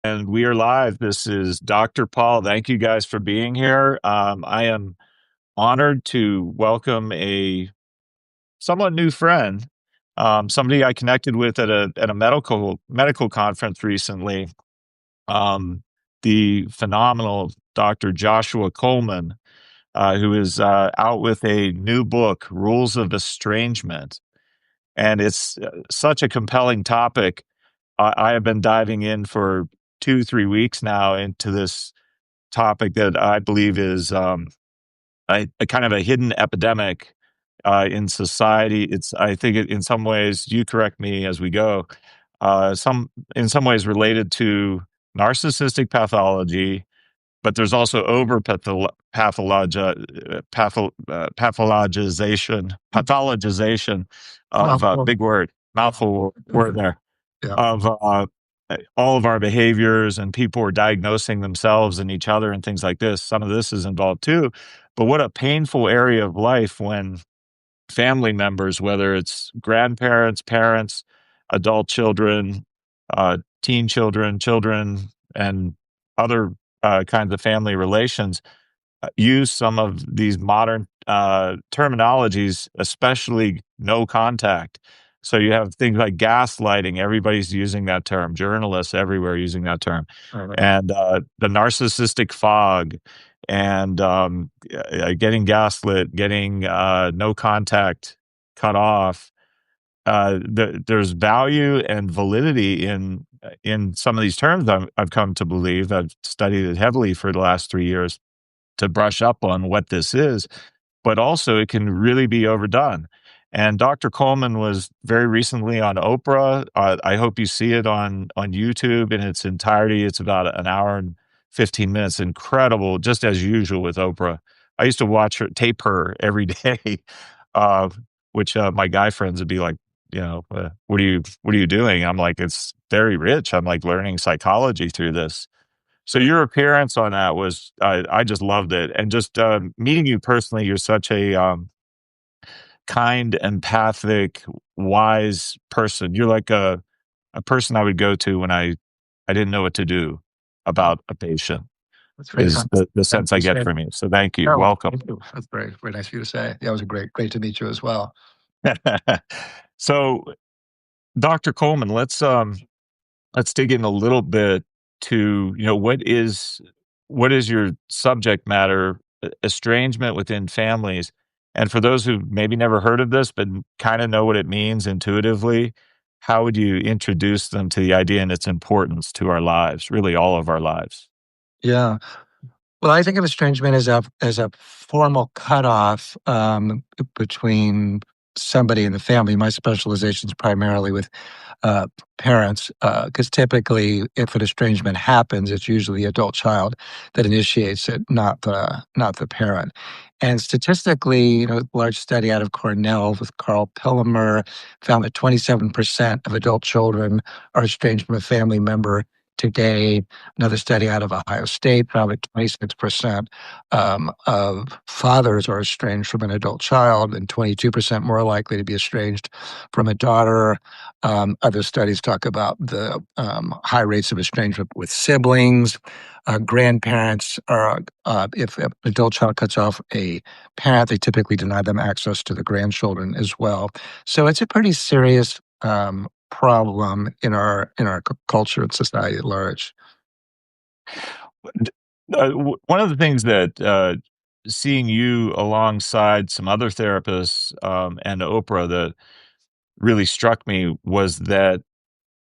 And we are live. This is Dr. Paul. Thank you guys for being here. I am honored to welcome a somewhat new friend, somebody I connected with at a medical conference recently. The phenomenal Dr. Joshua Coleman, who is out with a new book, Rules of Estrangement, and it's such a compelling topic. I have been diving in for 2-3 weeks now into this topic that I believe is a kind of a hidden epidemic in society. I think in some ways, you correct me as we go, in some ways related to narcissistic pathology, but there's also pathologization of Mouthful. big word, mouthful word there, Yeah. of all of our behaviors, and people are diagnosing themselves and each other and things like this. Some of this is involved too. But what a painful area of life when family members, whether it's grandparents, parents, adult children, teen children, children, and other kinds of family relations, use some of these modern terminologies, especially no contact. So you have things like gaslighting. Everybody's using that term. Journalists everywhere using that term. Right. And the narcissistic fog, and getting gaslit, getting no contact cut off. There's value and validity in some of these terms. I've come to believe. I've studied it heavily for the last 3 years to brush up on what this is, but also it can really be overdone. And Dr. Coleman was very recently on Oprah. I hope you see it on YouTube in its entirety. It's about an hour and 15 minutes. Incredible, just as usual with Oprah. I used to watch her, tape her every day, uh, which my guy friends would be like, what are you doing? I'm like, it's very rich. I'm like learning psychology through this. So your appearance on that was, I just loved it. And just meeting you personally, you're such a kind, empathic, wise person. You're like a person I would go to when I didn't know what to do about a patient, That's very is kind. the I sense I get appreciate it. from you. So thank you. Oh, Welcome. thank you. That's very, very nice of you to say. Yeah, it was great to meet you as well. So Dr. Coleman, let's dig in a little bit to, what is your subject matter, estrangement within families. And for those who maybe never heard of this but kind of know what it means intuitively, how would you introduce them to the idea and its importance to our lives, really all of our lives? Yeah. Well, I think of estrangement as a formal cutoff between somebody in the family. My specialization is primarily with uh, parents, because typically, if an estrangement happens, it's usually the adult child that initiates it, not the parent. And statistically, a large study out of Cornell with Carl Pillemer found that 27% of adult children are estranged from a family member today. Another study out of Ohio State found that 26% of fathers are estranged from an adult child, and 22% more likely to be estranged from a daughter. Other studies talk about the high rates of estrangement with siblings. Grandparents are, if an adult child cuts off a parent, they typically deny them access to the grandchildren as well. So it's a pretty serious problem in our culture and society at large. One of the things that seeing you alongside some other therapists and Oprah that really struck me was that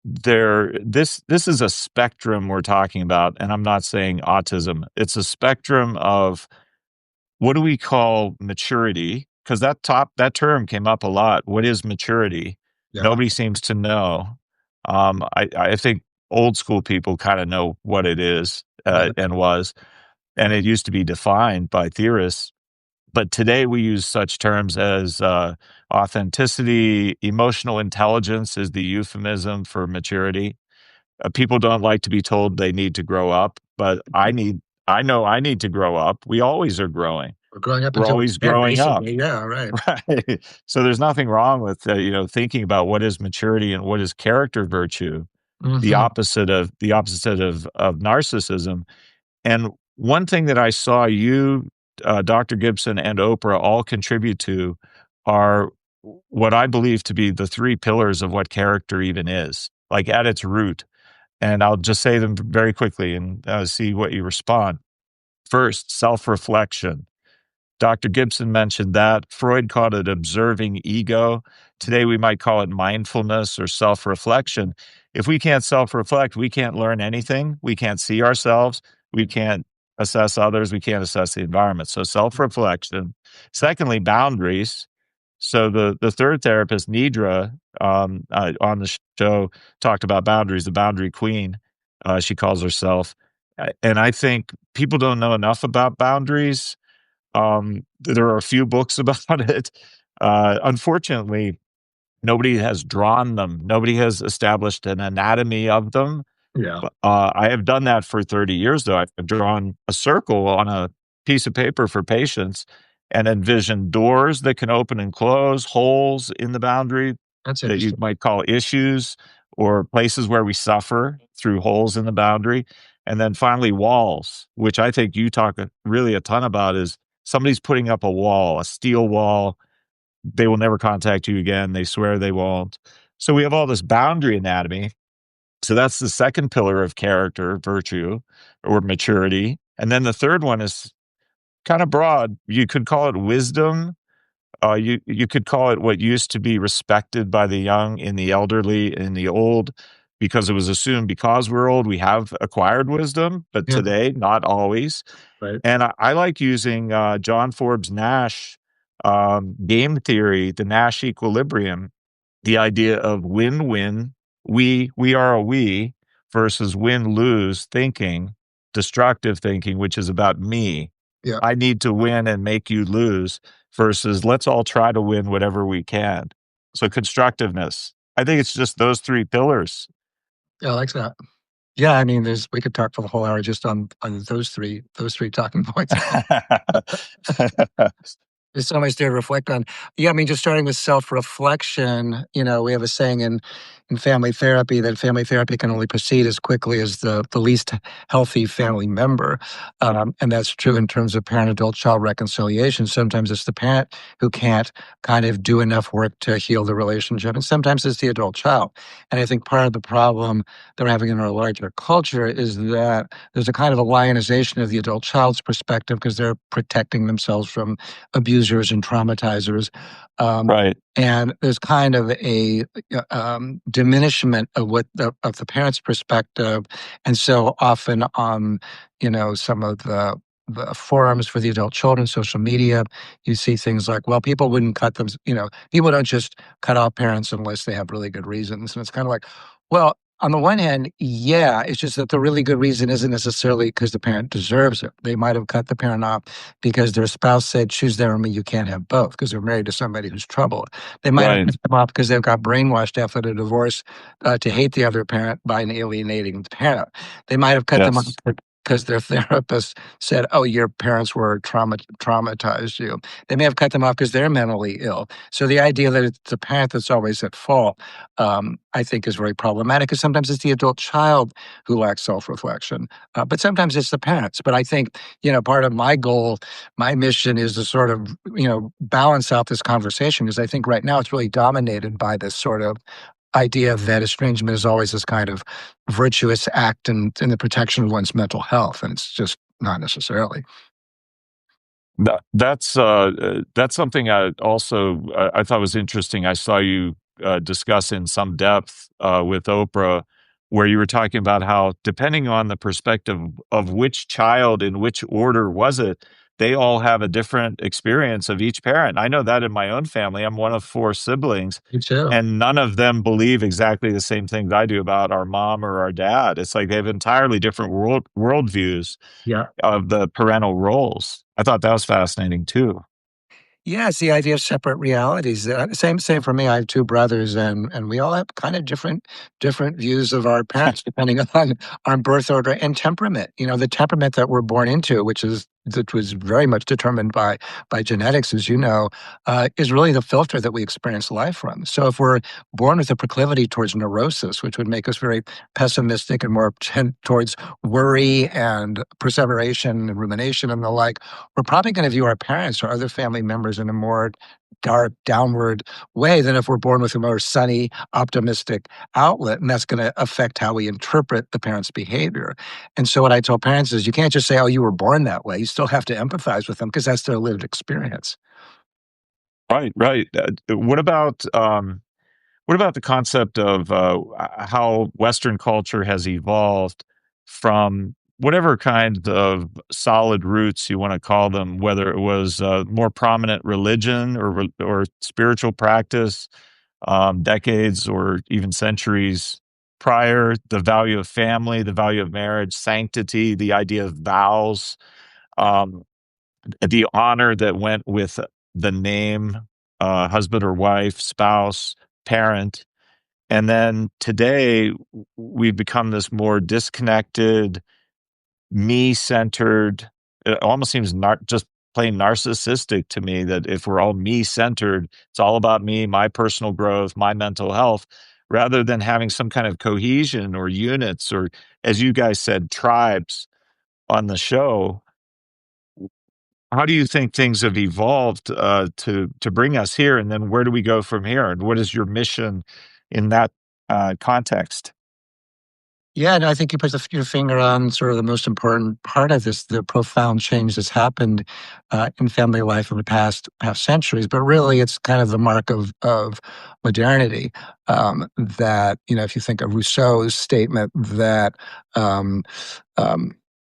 this is a spectrum we're talking about, and I'm not saying autism. It's a spectrum of, what do we call maturity? Because that term came up a lot. What is maturity? Yeah. Nobody seems to know. I think old school people kind of know what it is, Right. and was, and it used to be defined by theorists. But today we use such terms as authenticity. Emotional intelligence is the euphemism for maturity. People don't like to be told they need to grow up, but I know I need to grow up. We always are growing. We're growing up We're until always yeah, growing up. basically. Yeah, right. Right. So there's nothing wrong with, thinking about what is maturity and what is character virtue. Hmm. the opposite of narcissism. And one thing that I saw you, Dr. Gibson, and Oprah all contribute to are what I believe to be the three pillars of what character even is, like at its root. And I'll just say them very quickly and see what you respond. First, self reflection. Dr. Gibson mentioned that. Freud called it observing ego. Today, we might call it mindfulness or self reflection. If we can't self reflect, we can't learn anything. We can't see ourselves. We can't assess others. We can't assess the environment. So, self reflection. Secondly, boundaries. So, the third therapist, Nidra, on the show, talked about boundaries, the boundary queen, she calls herself. And I think people don't know enough about boundaries. There are a few books about it. Unfortunately, nobody has drawn them. Nobody has established an anatomy of them. Yeah, I have done that for 30 years, though. I've drawn a circle on a piece of paper for patients and envisioned doors that can open and close, holes in the boundary that's that you interesting. might call issues, or places where we suffer through holes in the boundary. And then finally, walls, which I think you talk really a ton about, is somebody's putting up a wall, a steel wall. They will never contact you again. They swear they won't. So we have all this boundary anatomy. So that's the second pillar of character, virtue, or maturity. And then the third one is kind of broad. You could call it wisdom. You could call it what used to be respected by the young, in the elderly, in the old, because it was assumed because we're old we have acquired wisdom. But Yeah, today, not always. right. And I like using John Forbes Nash game theory, the Nash equilibrium, the idea of win-win, we are a we, versus win-lose thinking, destructive thinking, which is about me. Yeah, I need to win and make you lose, versus let's all try to win whatever we can. So constructiveness. I think it's just those three pillars. yeah, I like that. Yeah, I mean, there's we could talk for the whole hour just on those three talking points. There's so much there to reflect on. Yeah, I mean, just starting with self-reflection, we have a saying in family therapy that family therapy can only proceed as quickly as the least healthy family member. And that's true in terms of parent-adult-child reconciliation. Sometimes it's the parent who can't kind of do enough work to heal the relationship, and sometimes it's the adult child. And I think part of the problem that we're having in our larger culture is that there's a kind of a lionization of the adult child's perspective because they're protecting themselves from abusers and traumatizers. Um, Right. and there's kind of a diminishment of of the parent's perspective, and so often on some of the forums for the adult children, social media, you see things like, well, people wouldn't cut them. People don't just cut off parents unless they have really good reasons, and it's kind of like, well, on the one hand, yeah, it's just that the really good reason isn't necessarily because the parent deserves it. They might have cut the parent off because their spouse said, choose them or me, you can't have both, because they're married to somebody who's troubled. They might have Right. cut them off because they've got brainwashed after the divorce to hate the other parent by alienating the parent. They might have cut them off Yes. because their therapist said, oh, your parents were traumatized you. They may have cut them off because they're mentally ill. So the idea that it's the parent that's always at fault, I think, is very problematic, because sometimes it's the adult child who lacks self-reflection, but sometimes it's the parents. But I think, part of my goal, my mission is to sort of, balance out this conversation, because I think right now it's really dominated by this sort of idea that estrangement is always this kind of virtuous act in the protection of one's mental health, and it's just not necessarily. That's something I thought was interesting. I saw you discuss in some depth with Oprah, where you were talking about how, depending on the perspective of which child in which order was it, they all have a different experience of each parent. I know that in my own family. I'm one of four siblings, Me too. and none of them believe exactly the same things I do about our mom or our dad. It's like they have entirely different worldviews Yeah. of the parental roles. I thought that was fascinating too. Yeah, it's the idea of separate realities. Same for me. I have two brothers, and we all have kind of different views of our parents depending on our birth order and temperament. The temperament that we're born into, which is that was very much determined by genetics, as you know, is really the filter that we experience life from. So if we're born with a proclivity towards neurosis, which would make us very pessimistic and more towards worry and perseveration and rumination and the like, we're probably going to view our parents or other family members in a more dark, downward way than if we're born with a more sunny, optimistic outlet. And that's going to affect how we interpret the parent's behavior. And so what I tell parents is you can't just say, oh, you were born that way. You still have to empathize with them because that's their lived experience. Right, right. What about the concept of how Western culture has evolved from whatever kind of solid roots you want to call them, whether it was more prominent religion or spiritual practice, decades or even centuries prior, the value of family, the value of marriage, sanctity, the idea of vows, um, the honor that went with the name, husband or wife, spouse, parent. And then today, we've become this more disconnected, me centered. It almost seems just plain narcissistic to me that if we're all me centered, it's all about me, my personal growth, my mental health, rather than having some kind of cohesion or units or, as you guys said, tribes on the show. How do you think things have evolved to bring us here? And then where do we go from here? And what is your mission in that context? Yeah, no, I think you put your finger on sort of the most important part of this, the profound change that's happened in family life in the past half centuries. But really, it's kind of the mark of modernity. That if you think of Rousseau's statement that um,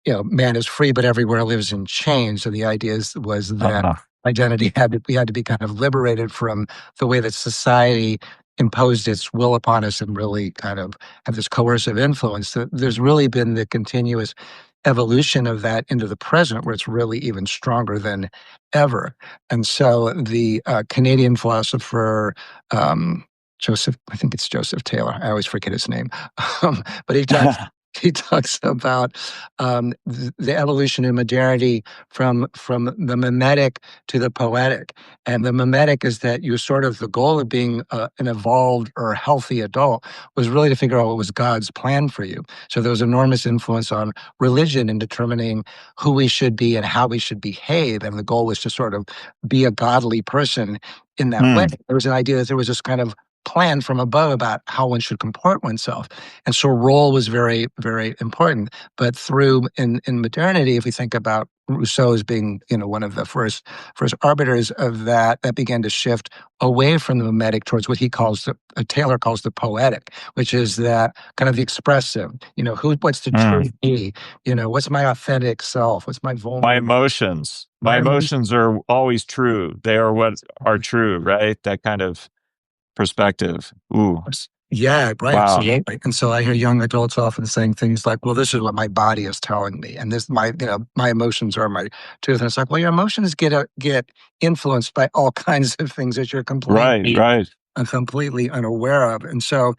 man is free, but everywhere lives in chains. So the idea was that Uh, identity we had to be kind of liberated from the way that society imposed its will upon us and really kind of have this coercive influence. So there's really been the continuous evolution of that into the present, where it's really even stronger than ever. And so the Canadian philosopher Joseph, I think it's Joseph Taylor. I always forget his name, but he talks about the evolution in modernity from the mimetic to the poetic. And the mimetic is that you sort of the goal of being an evolved or healthy adult was really to figure out what was God's plan for you. So there was enormous influence on religion in determining who we should be and how we should behave. And the goal was to sort of be a godly person in that way. mm, There was an idea that there was this kind of plan from above about how one should comport oneself. And so role was very, very important. But through in modernity, if we think about Rousseau as being, one of the first arbiters of that began to shift away from the mimetic towards what he calls Taylor calls the poetic, which is that kind of the expressive, what's the true mm. me, what's my authentic self, what's my My vulnerable, emotions. My my emotions are always true. They are what are true, right? That kind of perspective. Ooh, Yeah, right, wow. absolutely. And so I hear young adults often saying things like, "Well, this is what my body is telling me, and this my emotions are my truth." And it's like, well, your emotions get influenced by all kinds of things that you're Right, completely right. completely unaware of. And so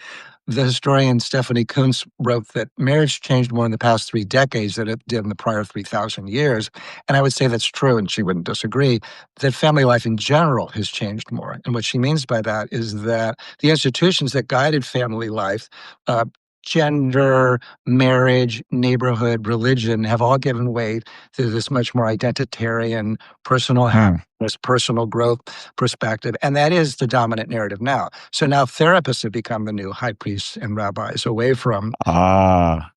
the historian Stephanie Kuntz wrote that marriage changed more in the past 3 decades than it did in the prior 3,000 years. And I would say that's true, and she wouldn't disagree, that family life in general has changed more. And what she means by that is that the institutions that guided family life, uh, gender, marriage, neighborhood, religion, have all given way to this much more identitarian, personal Mm. happiness, personal growth perspective. And that is the dominant narrative now. So now therapists have become the new high priests and rabbis Ah,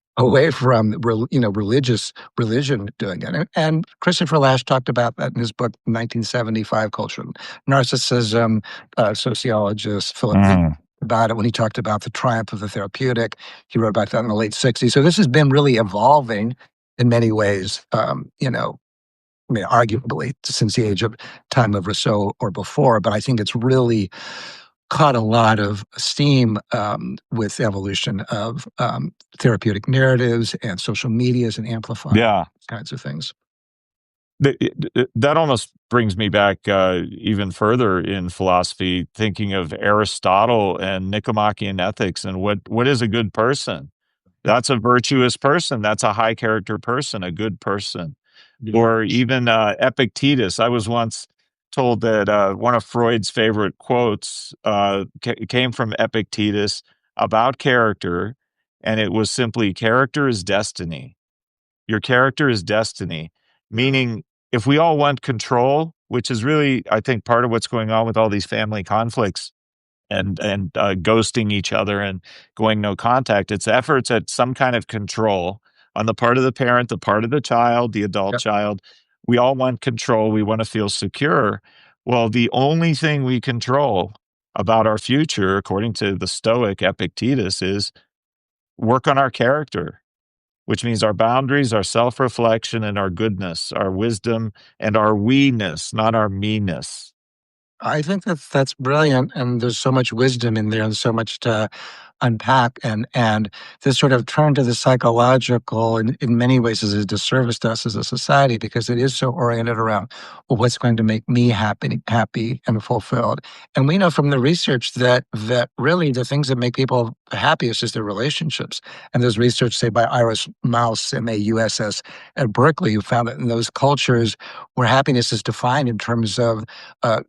religious religion doing it. And Christopher Lasch talked about that in his book, 1975, Culture and Narcissism. Sociologist Philip Lee mm. about it when he talked about the triumph of the therapeutic. He wrote about that in the late 60s. So this has been really evolving in many ways, I mean, arguably since the age of time of Rousseau or before, but I think it's really caught a lot of steam with evolution of therapeutic narratives and social medias and amplifying Yeah. kinds of things. That almost brings me back even further in philosophy, thinking of Aristotle and Nicomachean ethics and what is a good person? That's a virtuous person. That's a high character person, a good person. Or Yes. even Epictetus. I was once told that one of Freud's favorite quotes came from Epictetus about character, and it was simply, character is destiny. Your character is destiny, meaning if we all want control, which is really, I think, part of what's going on with all these family conflicts and ghosting each other and going no contact. It's efforts at some kind of control on the part of the parent, the part of the child, the adult Yep. child. We all want control. We want to feel secure. Well, the only thing we control about our future, according to the Stoic Epictetus, is work on our character, which means our boundaries, our self reflection, and our goodness, our wisdom, and our we ness, not our me ness. I think that's brilliant, and there's so much wisdom in there, and so much to unpack, and this sort of turn to the psychological in many ways is a disservice to us as a society because it is so oriented around, well, what's going to make me happy and fulfilled. And we know from the research that really the things that make people happiest is their relationships. And there's research, say, by Iris Mauss, Mauss, at Berkeley, who found that in those cultures where happiness is defined in terms of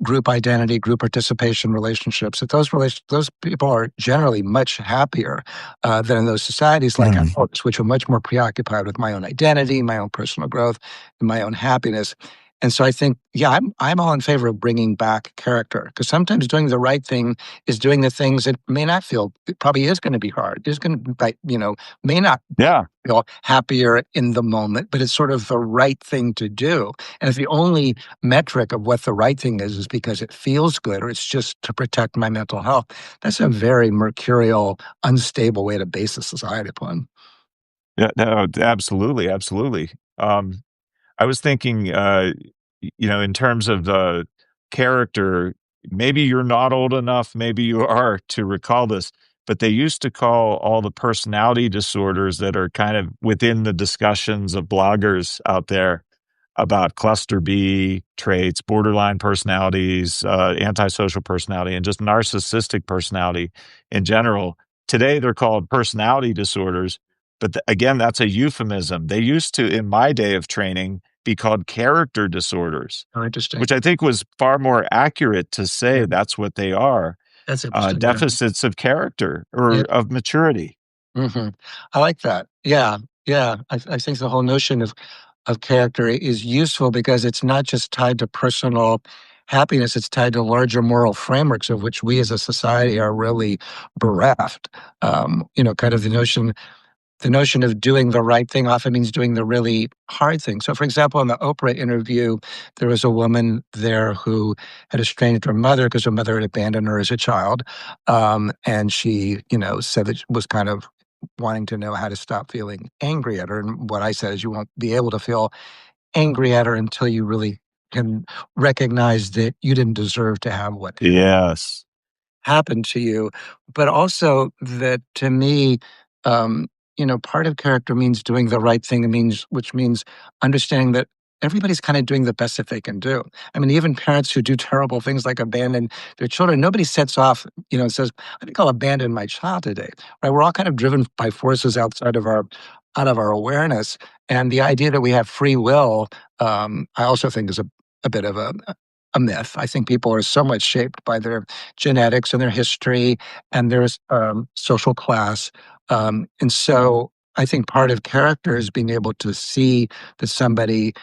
group identity, group participation, relationships, that those people are generally much happier than in those societies like Mm. ours, which are much more preoccupied with my own identity, my own personal growth, and my own happiness. And so I think, yeah, I'm all in favor of bringing back character because sometimes doing the right thing is doing the things that may not feel. It probably is going to be hard. Is going to, may not Yeah. feel happier in the moment, but it's sort of the right thing to do. And if the only metric of what the right thing is because it feels good or it's just to protect my mental health, that's a very mercurial, unstable way to base a society upon. Yeah, no, absolutely, absolutely. I was thinking, in terms of the character, maybe you're not old enough, maybe you are to recall this, but they used to call all the personality disorders that are kind of within the discussions of bloggers out there about cluster B traits, borderline personalities, antisocial personality, and just narcissistic personality in general. Today, they're called personality disorders. But again, that's a euphemism. They used to, in my day of training, be called character disorders, Oh, interesting. which I think was far more accurate to say Yeah, that's what they are, that's interesting. Yeah. deficits of character Yeah. or of maturity. Hmm. I like that. Yeah. Yeah. I think the whole notion of character is useful because it's not just tied to personal happiness, it's tied to larger moral frameworks of which we as a society are really bereft. Kind of the notion of doing the right thing often means doing the really hard thing. So, for example, in the Oprah interview, there was a woman there who had estranged her mother because her mother had abandoned her as a child. And she, said that she was kind of wanting to know how to stop feeling angry at her. And what I said is, you won't be able to feel angry at her until you really can recognize that you didn't deserve to have what Yes. happened to you, but also that to me, part of character means doing the right thing. It means, which means understanding that everybody's kind of doing the best that they can do. I mean, even parents who do terrible things like abandon their children, nobody sets off, and says, "I think I'll abandon my child today." Right? We're all kind of driven by forces out of our awareness, and the idea that we have free will, I also think is a bit of a myth. I think people are so much shaped by their genetics and their history and their social class. And so I think part of character is being able to see that somebody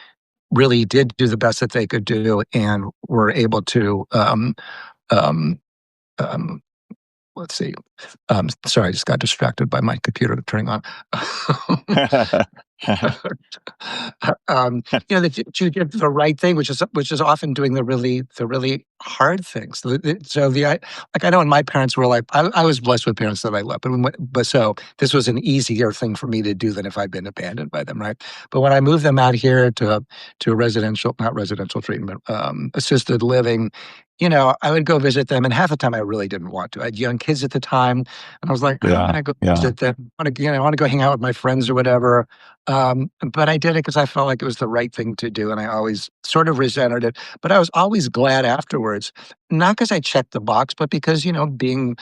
really did do the best that they could do and were able to, um, um, let's see. Sorry, I just got distracted by my computer turning on. That you did the right thing, which is often doing the really hard things. I know when my parents were like, I was blessed with parents that I love, but so this was an easier thing for me to do than if I'd been abandoned by them, right? But when I moved them out here to a residential, not residential treatment, assisted living, I would go visit them, and half the time I really didn't want to. I had young kids at the time, and I was like, "How can Yeah. I go Yeah. visit them? I want to go hang out with my friends or whatever." But I did it because I felt like it was the right thing to do, and I always sort of resented it. But I was always glad afterwards, not because I checked the box, but because being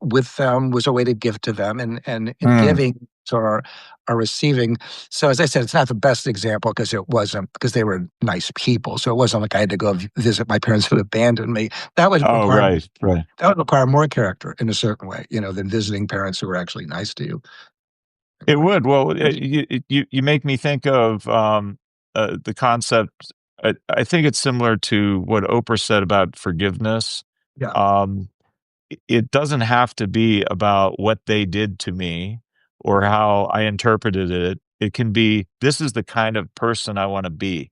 with them was a way to give to them, and in Mm. giving are receiving. So as I said, it's not the best example because it wasn't because they were nice people. So it wasn't like I had to go visit my parents who abandoned me. That would Oh, require right, right. that would require more character in a certain way, than visiting parents who were actually nice to you. It would. Well, you make me think of the concept. I think it's similar to what Oprah said about forgiveness. Yeah, Um, it doesn't have to be about what they did to me or how I interpreted it. It can be, this is the kind of person I want to be.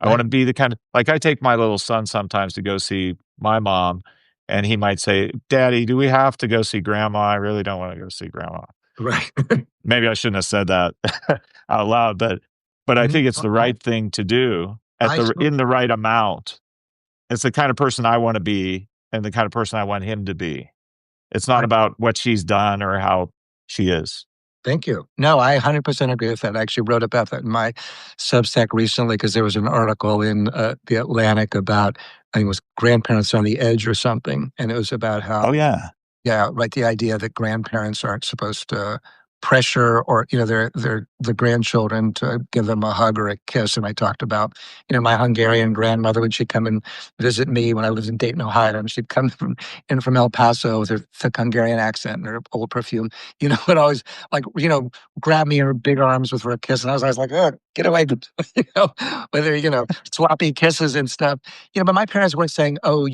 I want right, to be the kind of, like, I take my little son sometimes to go see my mom, and he might say, Daddy, do we have to go see grandma? I really don't want to go see grandma. right. Maybe I shouldn't have said that out loud, but I think it's the No, right thing to do at I the so in the right amount. It's the kind of person I want to be and the kind of person I want him to be. It's not I about what she's done or how she is. thank you. No, I 100% agree with that. I actually wrote about that in my Substack recently because there was an article in the Atlantic about I think it was grandparents on the edge or something, and it was about how Oh yeah. yeah, right. The idea that grandparents aren't supposed to pressure or their the grandchildren to give them a hug or a kiss. And I talked about my Hungarian grandmother when she'd come and visit me when I lived in Dayton, Ohio, and she'd come from El Paso with her thick Hungarian accent and her old perfume. Would always like grab me in her big arms with her a kiss, and I was always like, oh, get away, you know, whether swappy kisses and stuff. But my parents weren't saying, "Oh,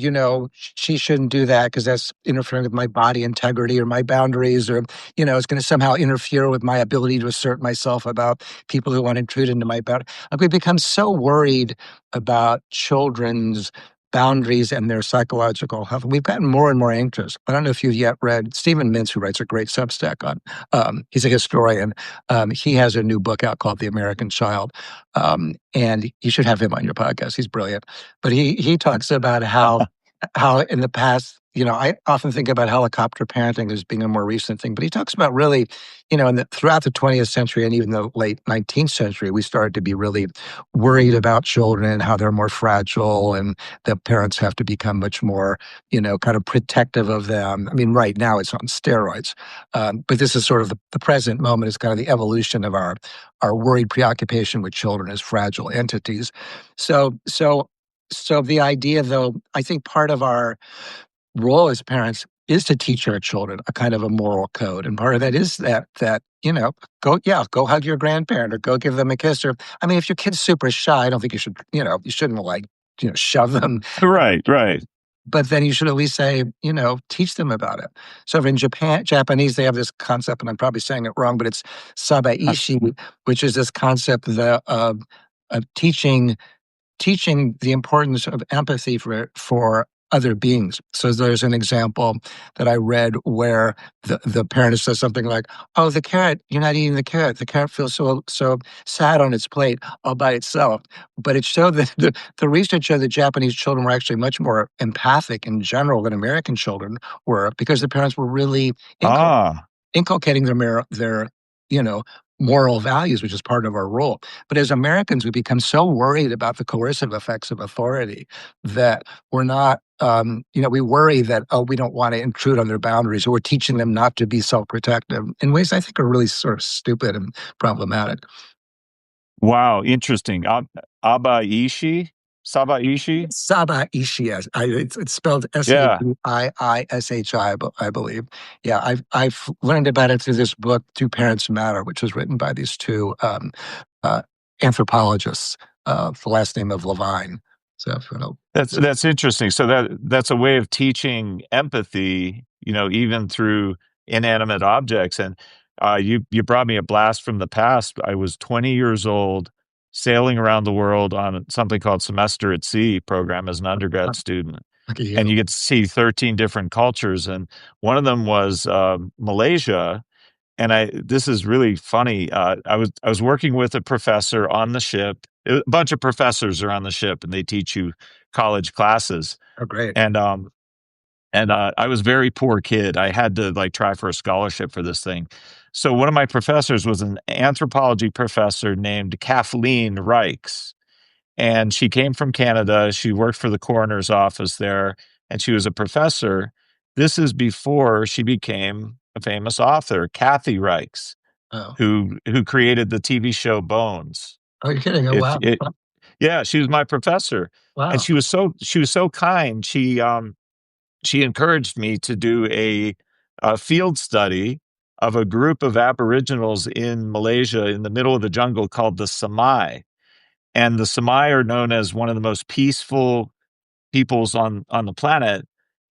she shouldn't do that because that's interfering with my body integrity or my boundaries, or it's going to somehow interfere with my ability to assert myself about people who want to intrude into my boundary." Like we become so worried about children's boundaries and their psychological health. We've gotten more and more anxious. I don't know if you've yet read Stephen Mintz, who writes a great Substack on. He's a historian. He has a new book out called The American Child, and you should have him on your podcast. He's brilliant. But he talks about how in the past, I often think about helicopter parenting as being a more recent thing, but he talks about really, throughout the 20th century and even the late 19th century, we started to be really worried about children and how they're more fragile and that parents have to become much more, kind of protective of them. I mean, right now it's on steroids. But this is sort of the present moment is kind of the evolution of our worried preoccupation with children as fragile entities. So the idea, though, I think part of our role as parents is to teach our children a kind of a moral code, and part of that is that go hug your grandparent or go give them a kiss. Or I mean, if your kid's super shy, I don't think you shouldn't like shove them, Right, right. but then you should at least say teach them about it. So in Japanese, they have this concept, and I'm probably saying it wrong, but it's sabaishi, which is this concept of teaching the importance of empathy for other beings. So there's an example that I read where the parent says something like, "Oh, the carrot, you're not eating the carrot. The carrot feels so sad on its plate all by itself." But it showed that the research showed that Japanese children were actually much more empathic in general than American children were because the parents were really Ah, inculcating their you know moral values, which is part of our role. But as Americans, we become so worried about the coercive effects of authority that we're not. We worry that we don't want to intrude on their boundaries, or we're teaching them not to be self-protective in ways I think are really sort of stupid and problematic. wow, interesting. Abaishi? Sabaishi? Saba Ishias. It's spelled Yeah. Saiishi, I believe. Yeah, I've learned about it through this book, Two Parents Matter, which was written by these two uh, anthropologists. The last name of Levine. So, That's interesting. So that's a way of teaching empathy, even through inanimate objects. And you brought me a blast from the past. I was 20 years old, sailing around the world on something called Semester at Sea program as an undergrad student, look at and you. you get to see 13 different cultures. And one of them was Malaysia. And this is really funny. I was working with a professor on the ship. A bunch of professors are on the ship, and they teach you college classes. Oh, great. And I was a very poor kid. I had to like try for a scholarship for this thing. So one of my professors was an anthropology professor named Kathleen Reichs, and she came from Canada. She worked for the coroner's office there, and she was a professor. This is before she became a famous author, Kathy Reichs. Oh, who created the TV show Bones. oh, you're kidding? Oh, If wow, it, yeah, she was my professor, and wow. she was so kind. She encouraged me to do a field study of a group of Aboriginals in Malaysia in the middle of the jungle called the Semai. And the Semai are known as one of the most peaceful peoples on the planet,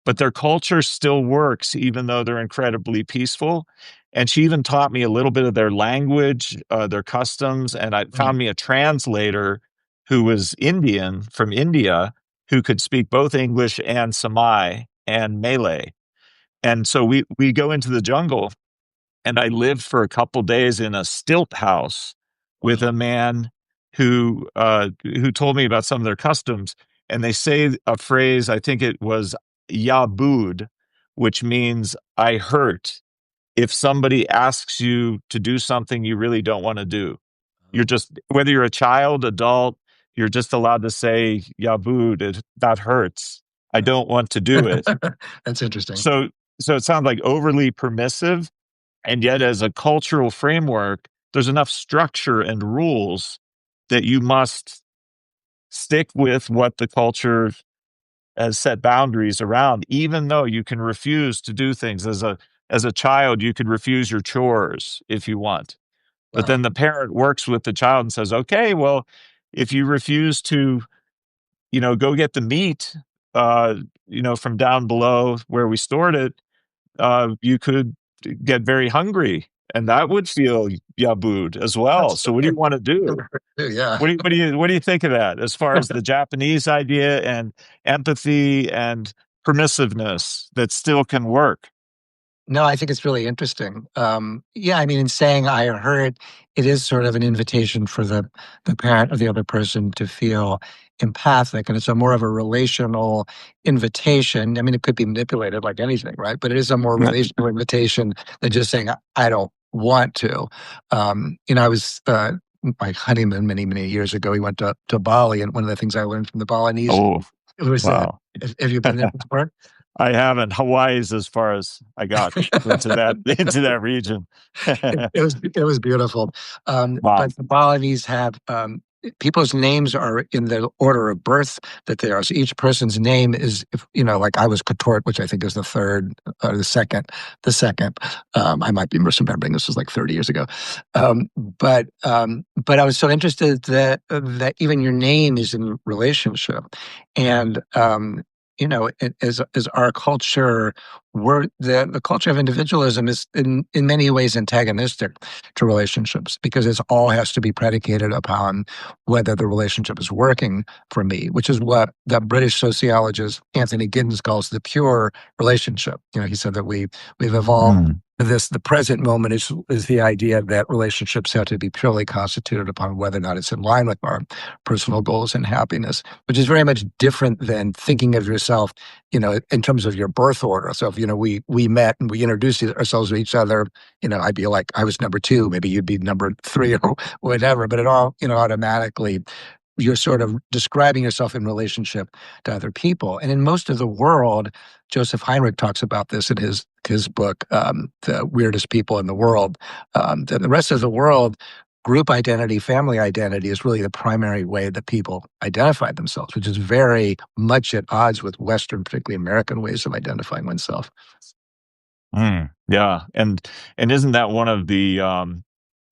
but their culture still works even though they're incredibly peaceful. And she even taught me a little bit of their language, their customs, and I found Mm, me a translator who was Indian from India who could speak both English and Samai and Malay. And so we go into the jungle, and I lived for a couple days in a stilt house with wow. a man who told me about some of their customs. And they say a phrase, I think it was "yabud," which means "I hurt." If somebody asks you to do something you really don't want to do, you're just, whether you're a child, adult, you're just allowed to say "yabud." That hurts. I don't want to do it. That's interesting. So, so it sounds like overly permissive, and yet, as a cultural framework, there's enough structure and rules that you must stick with what the culture has set boundaries around, even though you can refuse to do things. As a child, you could refuse your chores if you want. But Wow. then the parent works with the child and says, okay, well, if you refuse to, go get the meat, uh, from down below where we stored it, you could get very hungry, and that would feel yabud as well. That's So what do you want to do? yeah. What do you think of that as far as the Japanese idea and empathy and permissiveness that still can work? No, I think it's really interesting. Yeah, I mean, in saying I heard, it is sort of an invitation for the parent or the other person to feel empathic, and it's a more of a relational invitation. I mean, it could be manipulated like anything, right? But it is a more relational invitation than just saying I don't want to. I was my honeymoon many years ago. We went to Bali, and one of the things I learned from the Balinese Oh, was that wow. have you been there before? I haven't. Hawaii's as far as I got into that into that region. It was beautiful. Wow. But the Balinese have people's names are in the order of birth that they are. So each person's name is, if like I was Katort, which I think is the third or the second. The second. I might be misremembering. This was like 30 years ago. But I was so interested that even your name is in relationship, and as our culture, the culture of individualism is in many ways antagonistic to relationships because it all has to be predicated upon whether the relationship is working for me, which is what the British sociologist Anthony Giddens calls the pure relationship. He said that we've evolved Mm. the present moment is the idea that relationships have to be purely constituted upon whether or not it's in line with our personal goals and happiness, which is very much different than thinking of yourself, in terms of your birth order. So if, we met and we introduced ourselves to each other, I'd be like, I was number two, maybe you'd be number three or whatever, but it all, automatically you're sort of describing yourself in relationship to other people. And in most of the world, Joseph Heinrich talks about this in his book, The Weirdest People in the World. That the rest of the world, group identity, family identity is really the primary way that people identify themselves, which is very much at odds with Western, particularly American ways of identifying oneself. Yeah, and isn't that one of the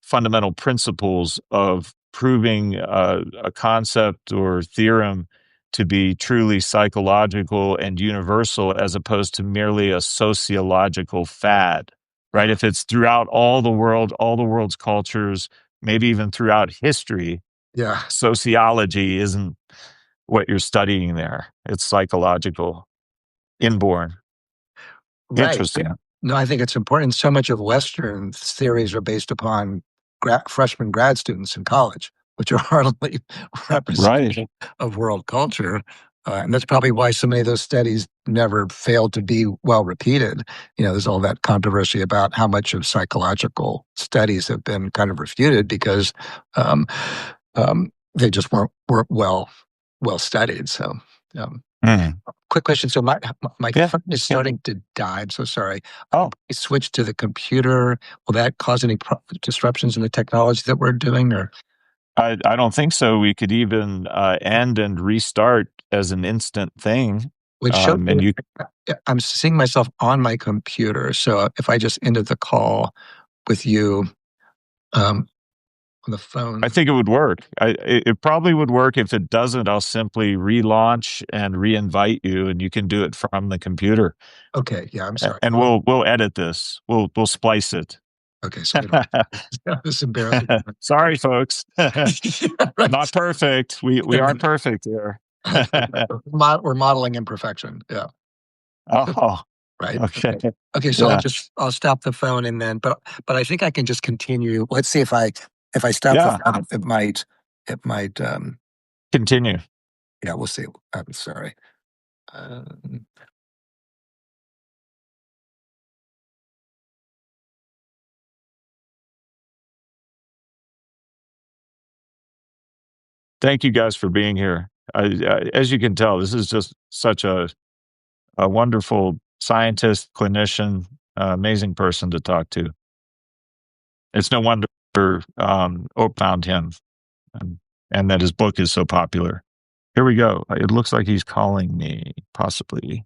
fundamental principles of proving a concept or theorem to be truly psychological and universal, as opposed to merely a sociological fad, right? Yeah. If it's throughout all the world, all the world's cultures, maybe even throughout history, Yeah. sociology isn't what you're studying there. It's psychological, inborn. Right. Interesting. No, I think it's important. So much of Western theories are based upon freshman grad students in college, which are hardly Right. representative of world culture. And that's probably why so many of those studies never failed to be well repeated. There's all that controversy about how much of psychological studies have been kind of refuted because um, they just weren't well studied. So, Mm. Quick question. So my Yeah. phone is Yeah. starting to die. I'm so sorry. Oh, I switched to the computer. Will that cause any disruptions in the technology that we're doing, or I don't think so. We could even end and restart as an instant thing. which showed me? And you, I'm seeing myself on my computer. So if I just ended the call with you on the I phone. think it would work. It probably would work. If it doesn't, I'll simply relaunch and re-invite you, and you can do it from the computer. Okay. Yeah. I'm sorry. And we'll edit this. We'll splice it. Okay. So we don't have this embarrassing. Sorry, folks. Yeah, right. Not perfect. We aren't perfect here. We're modeling imperfection. Yeah. Oh, Right. okay. Okay. Okay. So Yeah. I'll stop the phone and then, but I think I can just continue. Let's see if I stop the Yeah. phone, it might, Continue. yeah, we'll see. I'm sorry. Um, Thank you guys for being here. As you can tell, this is just such a wonderful scientist, clinician, amazing person to talk to. It's no wonder Oak found him, and, and that his book is so popular. Here we go. It looks like he's calling me, possibly.